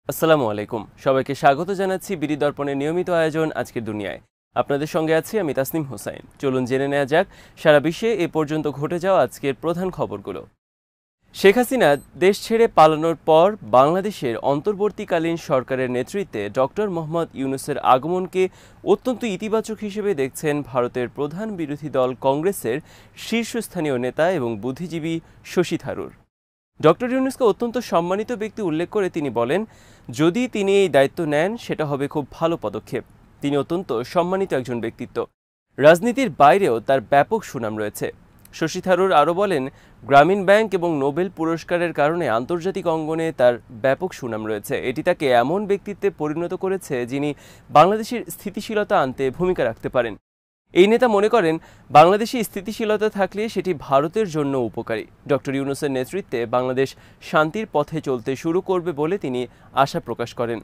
আসসালামু আলাইকুম। সবাইকে স্বাগত জানাচ্ছি বিডি দর্পণের নিয়মিত আয়োজন আজকের দুনিয়ায়। আপনাদের সঙ্গে আছি আমি তাসনিম হোসাইন। চলুন জেনে নেওয়া যাক সারা বিশ্বে এ পর্যন্ত ঘটে যাওয়া আজকের প্রধান খবরগুলো। শেখ হাসিনা দেশ ছেড়ে পালানোর পর বাংলাদেশের অন্তর্বর্তীকালীন সরকারের নেতৃত্বে ডক্টর মোহাম্মদ ইউনূসের আগমনকে অত্যন্ত ইতিবাচক হিসেবে দেখছেন ভারতের প্রধান বিরোধী দল কংগ্রেসের শীর্ষস্থানীয় নেতা এবং বুদ্ধিজীবী শশী থারুর। ডক্টর ইউনূসকে অত্যন্ত সম্মানিত ব্যক্তি উল্লেখ করে তিনি বলেন, যদি তিনি এই দায়িত্ব নেন সেটা হবে খুব ভালো পদক্ষেপ। তিনি অত্যন্ত সম্মানিত একজন ব্যক্তিত্ব। রাজনীতির বাইরেও তার ব্যাপক সুনাম রয়েছে। শশী থারুর আরও বলেন, গ্রামীণ ব্যাংক এবং নোবেল পুরস্কারের কারণে আন্তর্জাতিক অঙ্গনে তার ব্যাপক সুনাম রয়েছে। এটি তাকে এমন ব্যক্তিত্বে পরিণত করেছে যিনি বাংলাদেশের স্থিতিশীলতা আনতে ভূমিকা রাখতে পারেন। এই নেতা মনে করেন, বাংলাদেশে স্থিতিশীলতা থাকলে সেটি ভারতের জন্য উপকারী। ডক্টর ইউনূসের নেতৃত্বে বাংলাদেশ শান্তির পথে চলতে শুরু করবে বলে তিনি আশা প্রকাশ করেন।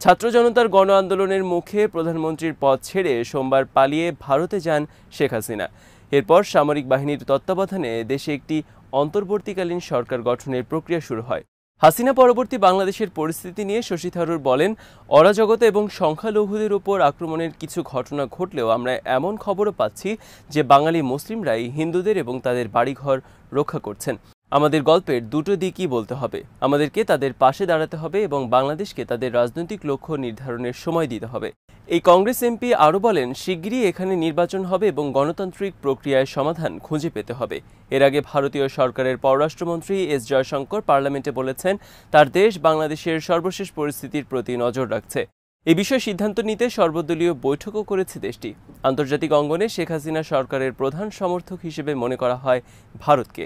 ছাত্র জনতার গণ আন্দোলনের মুখে প্রধানমন্ত্রীর পদ ছেড়ে সোমবার পালিয়ে ভারতে যান শেখ হাসিনা। এরপর সামরিক বাহিনীর তত্ত্বাবধানে দেশে একটি অন্তর্বর্তীকালীন সরকার গঠনের প্রক্রিয়া শুরু হয়। হাসিনা পরবর্তী বাংলাদেশের পরিস্থিতি নিয়ে শশী থারুর বলেন, অরাজকতা এবং সংখ্যালঘুদের উপর আক্রমণের কিছু ঘটনা ঘটলেও আমরা এমন খবরও পাচ্ছি যে বাঙালি মুসলিমরাই হিন্দুদের এবং তাদের বাড়িঘর রক্ষা করছেন। আমাদের গল্পের দুটো দিকই বলতে হবে। আমাদেরকে তাদের পাশে দাঁড়াতে হবে এবং বাংলাদেশকে তাদের রাজনৈতিক লক্ষ্য নির্ধারণের সময় দিতে হবে। এই কংগ্রেস এমপি আরও বলেন, শিগগিরই এখানে নির্বাচন হবে এবং গণতান্ত্রিক প্রক্রিয়ায় সমাধান খুঁজে পেতে হবে। এর আগে ভারতীয় সরকারের পররাষ্ট্রমন্ত্রী এস জয়শঙ্কর পার্লামেন্টে বলেছেন, তার দেশ বাংলাদেশের সর্বশেষ পরিস্থিতির প্রতি নজর রাখছে। এ বিষয়ে সিদ্ধান্ত নিতে সর্বদলীয় বৈঠকও করেছে দেশটি। আন্তর্জাতিক অঙ্গনে শেখ হাসিনা সরকারের প্রধান সমর্থক হিসেবে মনে করা হয় ভারতকে।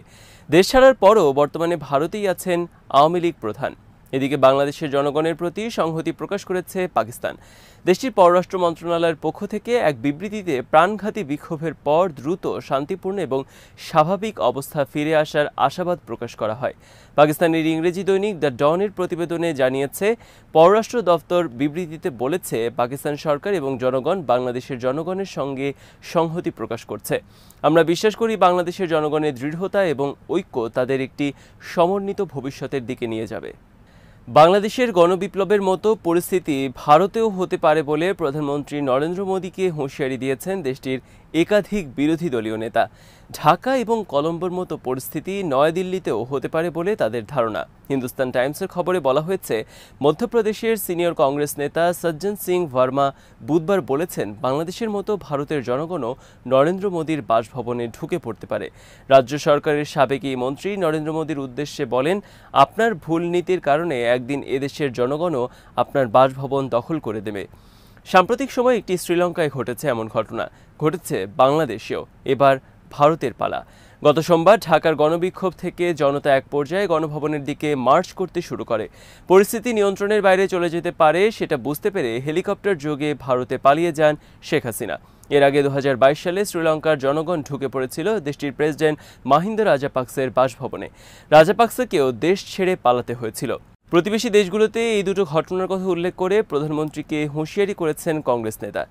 দেশ ছাড়ার পরও বর্তমানে ভারতেই আছেন আওয়ামী লীগ প্রধান। এদিকে বাংলাদেশের জনগণের প্রতি সংহতি প্রকাশ করেছে পাকিস্তান। দেশটির পররাষ্ট্র মন্ত্রণালয়ের পক্ষ থেকে এক বিবৃতিতে প্রাণঘাতী বিক্ষোভের পর দ্রুত শান্তিপূর্ণ এবং স্বাভাবিক অবস্থা ফিরে আসার আশাবাদ প্রকাশ করা হয়। পাকিস্তানের ইংরেজি দৈনিক দ্য ডনের প্রতিবেদনে জানিয়েছে, পররাষ্ট্র দপ্তর বিবৃতিতে বলেছে, পাকিস্তান সরকার এবং জনগণ বাংলাদেশের জনগণের সঙ্গে সংহতি প্রকাশ করছে। আমরা বিশ্বাস করি বাংলাদেশের জনগণের দৃঢ়তা এবং ঐক্য তাদের একটি সমন্বিত ভবিষ্যতের দিকে নিয়ে যাবে। বাংলাদেশের গণবিপ্লবের মতো পরিস্থিতি ভারতেও হতে পারে বলে প্রধানমন্ত্রী নরেন্দ্র মোদীকে হুঁশিয়ারি দিয়েছেন দেশটির একাধিক বিরোধী দলীয় নেতা। ঢাকা এবং কলম্বোর মতো পরিস্থিতি নয়াদিল্লিতেও হতে পারে বলে তাদের ধারণা। হিন্দুস্তান টাইমসের খবরে বলা হয়েছে, মধ্যপ্রদেশের সিনিয়র কংগ্রেস নেতা সজ্জন সিং ভার্মা বুধবার বলেছেন, বাংলাদেশের মতো ভারতের জনগণও নরেন্দ্র মোদীর বাসভবনে ঢুকে পড়তে পারে। রাজ্য সরকারের সাবেক এই মন্ত্রী নরেন্দ্র মোদীর উদ্দেশ্যে বলেন, আপনার ভুল নীতির কারণে একদিন এদেশের জনগণও আপনার বাসভবন দখল করে দেবে। সাম্প্রতিক সময়ে একটি শ্রীলঙ্কায় ঘটেছে এমন ঘটনা, ঘটেছে বাংলাদেশেও। এবার ভারতের পালা। গত সোমবার ঢাকার গণবিক্ষোভ থেকে জনতা এক পর্যায়ে গণভবনের দিকে মার্চ করতে শুরু করে। পরিস্থিতি নিয়ন্ত্রণের বাইরে চলে যেতে পারে সেটা বুঝতে পেরে হেলিকপ্টার যোগে ভারতে পালিয়ে যান শেখ হাসিনা। এর আগে 2022 সালে শ্রীলঙ্কার জনগণ ঢুকে পড়েছিল দেশটির প্রেসিডেন্ট মাহিন্দা রাজাপাকসের বাসভবনে। রাজাপাকসেকেও দেশ ছেড়ে পালাতে হয়েছিল। প্রতিবেশী দেশগুলোতে এই দুটো ঘটনার কথা উল্লেখ করে প্রধানমন্ত্রীকে হুঁশিয়ারি করেছেন কংগ্রেস নেতা।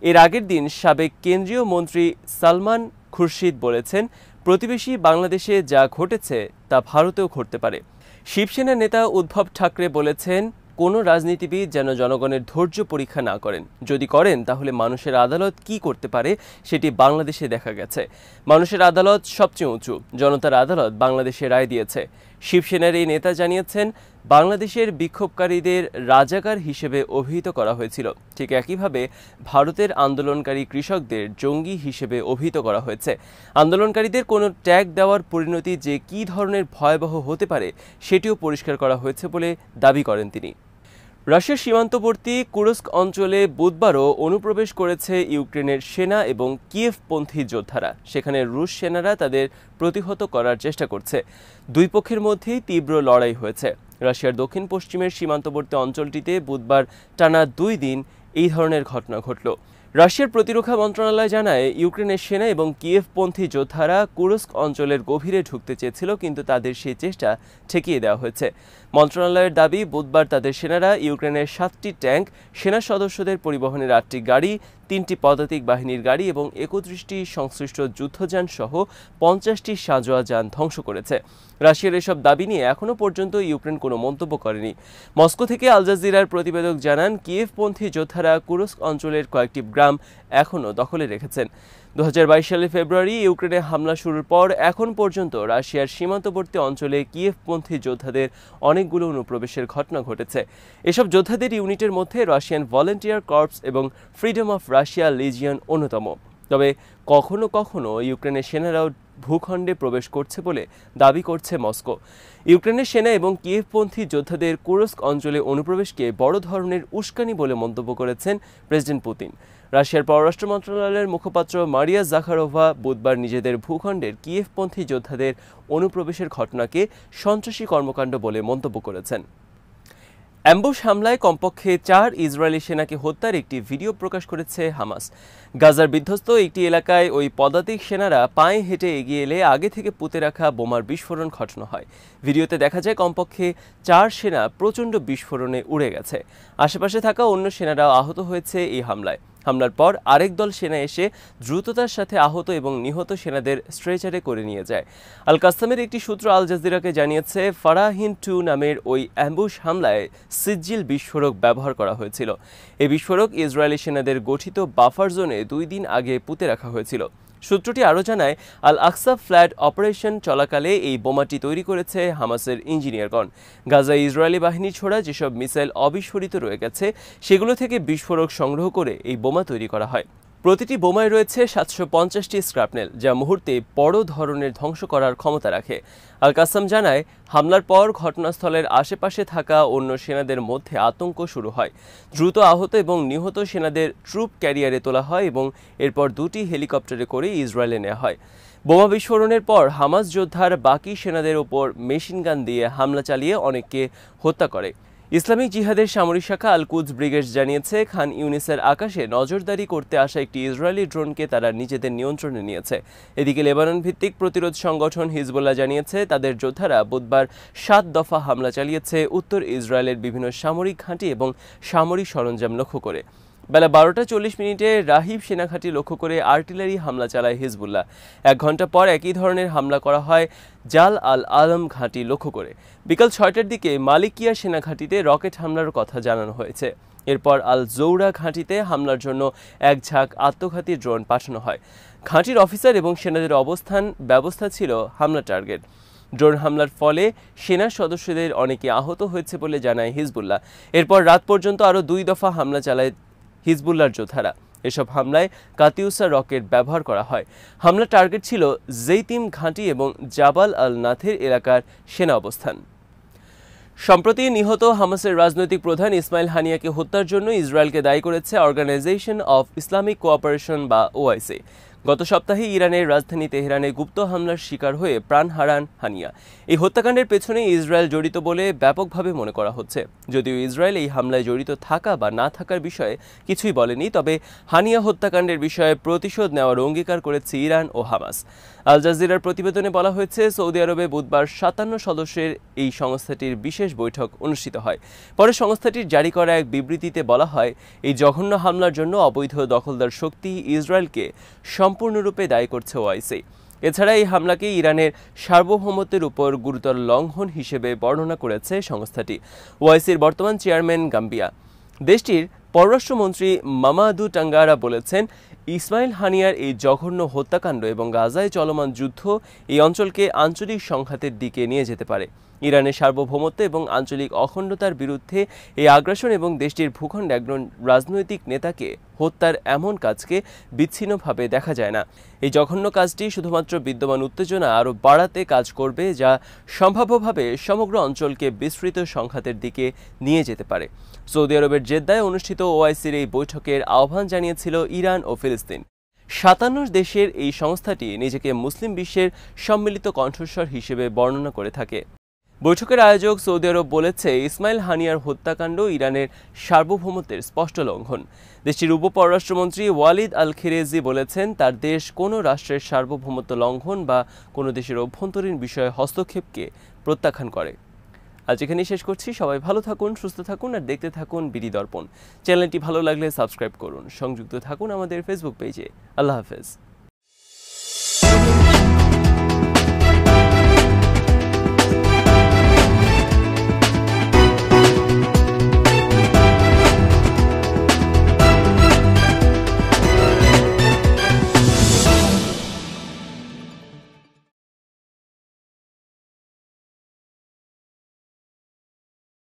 এর আগের দিন সাবেক কেন্দ্রীয় মন্ত্রী সালমান খুরশিদ বলেছেন, প্রতিবেশী বাংলাদেশে যা ঘটেছে তা ভারতেও ঘটতে পারে। শিবসেনা নেতা উদ্ধব ঠাকরে বলেছেন, কোনো রাজনীতিবিদ যেন জনগণের ধৈর্য পরীক্ষা না করেন। যদি করেন তাহলে মানুষের আদালত কি করতে পারে সেটি বাংলাদেশে দেখা গেছে। মানুষের আদালত সবচেয়ে উঁচু। জনতার আদালত বাংলাদেশে রায় দিয়েছে। শিবসেনার এই নেতা জানিয়েছেন, বাংলাদেশের বিক্ষোভকারীদের রাজাকার হিসেবে অভিহিত করা হয়েছিল। ঠিক একইভাবে ভারতের আন্দোলনকারী কৃষকদের জঙ্গি হিসেবে অভিহিত করা হয়েছে। আন্দোলনকারীদের কোনো ট্যাগ দেওয়ার পরিণতি যে কী ধরনের ভয়াবহ হতে পারে সেটিও পরিষ্কার করা হয়েছে বলে দাবি করেন তিনি। রাশিয়ার সীমান্তবর্তী কুরস্ক অঞ্চলে বুধবারও অনুপ্রবেশ করেছে ইউক্রেনের সেনা এবং কিয়েভপন্থী যোদ্ধারা। সেখানে রুশ সেনারা তাদের প্রতিহত করার চেষ্টা করছে। দুই পক্ষের মধ্যেই তীব্র লড়াই হয়েছে। রাশিয়ার দক্ষিণ পশ্চিমের সীমান্তবর্তী অঞ্চলটিতে বুধবার টানা 2 দিন এই ধরনের ঘটনা ঘটল। রাশিয়ার প্রতিরক্ষা মন্ত্রণালয় জানায়, ইউক্রেনের সেনা এবং কিয়েভপন্থী যোদ্ধারা কুরস্ক অঞ্চলের গভীরে ঢুকতে চেয়েছিল, কিন্তু তাদের সেই চেষ্টা ঠেকিয়ে দেওয়া হয়েছে। মন্ত্রণালয়ের দাবি, বুধবার তাদের সেনারা ইউক্রেনের 7টি ট্যাঙ্ক, সেনা সদস্যদের পরিবহনের 8টি গাড়ি, 3টি পদাতিক বাহিনীর গাড়ি এবং 31টি সংশ্লিষ্ট যুদ্ধযান সহ 50টি সাঁজোয়া যান ধ্বংস করেছে। রাশিয়ার এসব দাবি নিয়ে এখনও পর্যন্ত ইউক্রেন কোনো মন্তব্য করেনি। মস্কো থেকে আল জাজিরার প্রতিবেদক জানান, কিয়েভপন্থী যোদ্ধারা কুরস্ক অঞ্চলের কয়েকটি গ্রাম এখনও দখলে রেখেছেন। 2022 সালের ফেব্রুয়ারি ইউক্রেনে হামলা শুরুর পর এখন পর্যন্ত রাশিয়ার সীমান্তবর্তী অঞ্চলে কিয়েভপন্থী যোদ্ধাদের অনেকগুলো অনুপ্রবেশের ঘটনা ঘটেছে। এসব যোদ্ধাদের ইউনিটের মধ্যে রাশিয়ান ভলেন্টিয়ার কর্পস এবং ফ্রিডম অফ রাশিয়া লিজিয়ন অন্যতম। তবে কখনো কখনো ইউক্রেনের সেনারাও ভূখণ্ডে প্রবেশ করছে বলে দাবি করছে মস্কো। ইউক্রেনের সেনা এবং কিয়েভপন্থী যোদ্ধাদের কুরস্ক অঞ্চলে অনুপ্রবেশকে বড় ধরনের উস্কানি বলে মন্তব্য করেছেন প্রেসিডেন্ট পুতিন। রাশিয়ার পররাষ্ট্র মন্ত্রণালয়ের মুখপাত্র মারিয়া জাখারোভা বুধবার নিজেদের ভূখণ্ডের কিয়েভপন্থী যোদ্ধাদের অনুপ্রবেশের ঘটনাকে সন্ত্রাসী কর্মকাণ্ড বলে মন্তব্য করেছেন। অ্যাম্বুশ হামলায় কমপক্ষে 4 ইসরায়েলি সেনাকে হত্যার একটি ভিডিও প্রকাশ করেছে হামাস। গাজার বিধ্বস্ত একটি এলাকায় ওই পদাতিক সেনারা পায়ে হেঁটে এগিয়ে এলে আগে থেকে পুঁতে রাখা বোমার বিস্ফোরণ ঘটানো হয়। ভিডিওতে দেখা যায় কমপক্ষে 4 সেনা প্রচণ্ড বিস্ফোরণে উড়ে গেছে। আশেপাশে থাকা অন্য সেনারাও আহত হয়েছে এই হামলায়। হামলার পর আরেক দল সেনা এসে দ্রুততার সাথে আহত এবং নিহত সেনাদের স্ট্রেচারে করে নিয়ে যায়। আল কাসসামের একটি সূত্র আল জাজিরাকে জানিয়েছে, ফারাহিন 2 নামের ওই অ্যাম্বুশ হামলায় সিজিল বিস্ফোরক ব্যবহার করা হয়েছিল। এই বিস্ফোরক ইসরায়েলি সেনাদের গঠিত বাফার জোনে 2 দিন আগে পুঁতে রাখা হয়েছিল। সূত্রটি আরও জানায়, আল আকসা ফ্ল্যাট অপারেশন চলাকালে এই বোমাটি তৈরি করেছে হামাসের ইঞ্জিনিয়ারগণ। গাজায় ইসরায়েলি বাহিনী ছোড়া যেসব মিসাইল অবিস্ফোরিত রয়ে গেছে সেগুলো থেকে বিস্ফোরক সংগ্রহ করে এই বোমা তৈরি করা হয়। প্রতিটি বোমায় রয়েছে 750টি স্ক্র্যাপনেল, যা মুহূর্তে বড় ধরনের ধ্বংস করার ক্ষমতা রাখে। আল কাসাম জানায়, হামলার পর ঘটনাস্থলের আশেপাশে থাকা অন্য সেনাদের মধ্যে আতঙ্ক শুরু হয়। দ্রুত আহত এবং নিহত সেনাদের ট্রুপ ক্যারিয়ারে তোলা হয় এবং এরপর 2টি হেলিকপ্টারে করে ইসরায়েলে নেওয়া হয়। বোমা বিস্ফোরণের পর হামাস যোদ্ধার বাকি সেনাদের ওপর মেশিনগান দিয়ে হামলা চালিয়ে অনেককে হত্যা করে। ইসলামিক জিহাদের সামরিক শাখা আল কুদস ব্রিগেড জানিয়েছে, খান ইউনিসের আকাশে নজরদারি করতে আসা একটি ইসরায়েলি ড্রোনকে তারা নিজেদের নিয়ন্ত্রণে নিয়েছে। এদিকে লেবানন ভিত্তিক প্রতিরোধ সংগঠন হিজবুল্লাহ জানিয়েছে, তাদের যোদ্ধারা বুধবার 7 দফা হামলা চালিয়েছে উত্তর ইসরায়েলের বিভিন্ন সামরিক ঘাঁটি এবং সামরিক সরঞ্জাম লক্ষ্য করে। বেলা 12:40 রাহিব সেনাঘাঁটি লক্ষ্য করে আর্টিলারি হামলা চালায় হিজবুল্লাহ। 1 ঘন্টা পর একই ধরনের হামলা করা হয় জাল আল আলম ঘাঁটি লক্ষ্য করে। বিকাল 6টার দিকে মালিকিয়া সেনাঘাঁটিতে রকেট হামলার কথা জানানো হয়েছে। এরপর আল জৌরা ঘাঁটিতে হামলার জন্য এক ঝাঁক আত্মঘাতী ড্রোন পাঠানো হয়। ঘাঁটির অফিসার এবং সেনাদের অবস্থান ব্যবস্থা ছিল হামলা টার্গেট। ড্রোন হামলার ফলে সেনা সদস্যদের অনেকে আহত হয়েছে বলে জানায় হিজবুল্লাহ। এরপর রাত পর্যন্ত আরও 2 দফা হামলা চালায় হিজবুল্লাহর যোদ্ধারা। এসব হামলায় কাতিউসা রকেট ব্যবহার করা হয়। হামলার টার্গেট ছিল জেইতিম ঘাঁটি এবং জাবাল আল নাথের এলাকার সেনা অবস্থান। সম্প্রতি নিহত হামাসের রাজনৈতিক প্রধান ইসমাইল হানিয়াকে হত্যার জন্য ইসরায়েলকে দায়ী করেছে অর্গানাইজেশন অফ ইসলামিক কোঅপারেশন বা ওআইসি। গত সপ্তাহে ইরানের রাজধানী তেহরানে গুপ্ত হামলার শিকার হয়ে প্রাণ হারান হানিয়া। এই হত্যাকাণ্ডের পেছনে ইসরায়েল জড়িত বলে ব্যাপকভাবে মনে করা হচ্ছে। যদিও ইসরায়েল এই হামলায় জড়িত থাকা বা না থাকার বিষয়ে কিছুই বলেনি, তবে হানিয়া হত্যাকাণ্ডের বিষয়ে প্রতিশোধ নেওয়ার অঙ্গীকার করেছে ইরান ও হামাস। আল জাজিরার প্রতিবেদনে বলা হয়েছে, সৌদি আরবে বুধবার 57 সদস্যের এই সংস্থাটির বিশেষ বৈঠক অনুষ্ঠিত হয়। পরে সংস্থাটির জারি করা এক বিবৃতিতে বলা হয়, এই জঘন্য হামলার জন্য অবৈধ দখলদার শক্তি ইসরায়েলকে সম্পূর্ণরূপে দায়ী করছে ওআইসি। এছাড়া এই হামলাকে ইরানের সার্বভৌমত্বের উপর গুরুতর লঙ্ঘন হিসেবে বর্ণনা করেছে সংস্থাটি। ওআইসির বর্তমান চেয়ারম্যান গাম্বিয়া। দেশটির পররাষ্ট্রমন্ত্রী মামাদু টাঙ্গারা বলেছেন, ইসমাইল হানিয়ার এই জঘন্য হত্যাকাণ্ড এবং গাজায় চলমান যুদ্ধ এই অঞ্চলকে আঞ্চলিক সংঘাতের দিকে নিয়ে যেতে পারে। ইরানের সার্বভৌমত্ব এবং আঞ্চলিক অখণ্ডতার বিরুদ্ধে এই আগ্রাসন এবং দেশটির ভূখণ্ডে একজন রাজনৈতিক নেতাকে হত্যার এমন কাজকে বিচ্ছিন্নভাবে দেখা যায় না। এই জঘন্য কাজটি শুধুমাত্র বিদ্যমান উত্তেজনা আরও বাড়াতে কাজ করবে, যা সম্ভাব্যভাবে সমগ্র অঞ্চলকে বিস্তৃত সংঘাতের দিকে নিয়ে যেতে পারে। সৌদি আরবের জেদ্দায় অনুষ্ঠিত ওআইসির এই বৈঠকের আহ্বান জানিয়েছিল ইরান ও ফিলিস্তিন। 57 দেশের এই সংস্থাটি নিজেকে মুসলিম বিশ্বের সম্মিলিত কণ্ঠস্বর হিসেবে বর্ণনা করে থাকে। বৈঠকের আয়োজক সৌদি আরব বলেছে, ইসমাইল হানিয়ার হত্যাকাণ্ড ইরানের সার্বভৌমত্বের স্পষ্ট লঙ্ঘন। দেশটির উপপররাষ্ট্রমন্ত্রী ওয়ালিদ আল খিরেজি বলেছেন, তার দেশ কোনো রাষ্ট্রের সার্বভৌমত্ব লঙ্ঘন বা কোনো দেশের অভ্যন্তরীণ বিষয়ে হস্তক্ষেপকে প্রত্যাখ্যান করে। আজ এখানেই শেষ করছি। সবাই ভালো থাকুন, সুস্থ থাকুন আর দেখতে থাকুন বিডি দর্পণ। চ্যানেলটি ভালো লাগলে সাবস্ক্রাইব করুন, সংযুক্ত থাকুন আমাদের ফেসবুক পেজে। আল্লাহ হাফেজ।